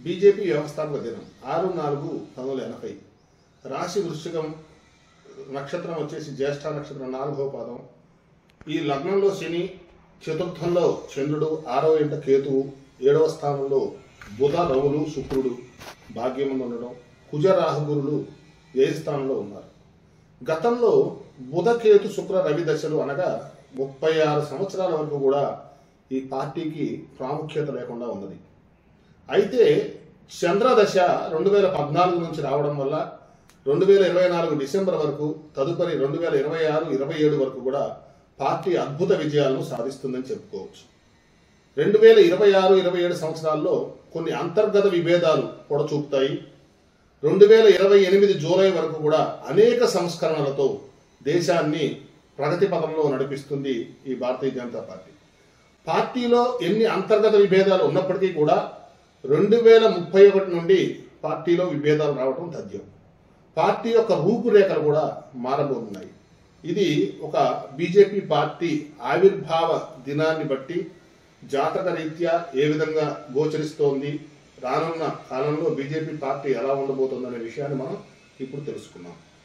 BJP వ్యవస్థాపక దినం 6/4/1980. రాశి వృశ్చికం, నక్షత్రం వచ్చేసి జ్యేష్ఠ నక్షత్రం 4వ పాదం. ఈ లగ్నంలో శని, చతుర్థంలో చంద్రుడు, 6వ ఇంట కేతువు, 7వ స్థానంలో బుధ, రవులు, శుక్రుడు భాగ్యమందు ఉండడం, కుజ, రాహుగురులు వ్యయ స్థానంలో ఉన్నారు. గతంలో బుధ, కేతు, శుక్ర, రవి దశలు అనగా 36 సంవత్సరాల వరకు కూడా ఈ పార్టీకి ప్రాముఖ్యత లేకుండా ఉన్నది. అయితే చంద్రదశ 2014 నుంచి రావడం వల్ల 2024 డిసెంబర్ వరకు, తదుపరి 2026, 27 వరకు కూడా పార్టీ అద్భుత విజయాలను సాధిస్తుందని చెప్పుకోవచ్చు. 2026, 27 సంవత్సరాల్లో కొన్ని అంతర్గత విభేదాలు పొడచూపుతాయి. 2028 జూలై వరకు కూడా అనేక సంస్కరణలతో దేశాన్ని ప్రగతి పథంలో నడిపిస్తుంది ఈ భారతీయ జనతా పార్టీ. పార్టీలో ఎన్ని అంతర్గత విభేదాలు ఉన్నప్పటికీ కూడా 2031 నుండి పార్టీలో విభేదాలు రావడం తథ్యం. పార్టీ యొక్క రూపురేఖలు కూడా మారబోతున్నాయి. ఇది ఒక బీజేపీ పార్టీ ఆవిర్భావ దినాన్ని బట్టి జాతక రీత్యా ఏ విధంగా గోచరిస్తోంది, రానున్న కాలంలో బీజేపీ పార్టీ ఎలా ఉండబోతుందనే విషయాన్ని మనం ఇప్పుడు తెలుసుకున్నాం.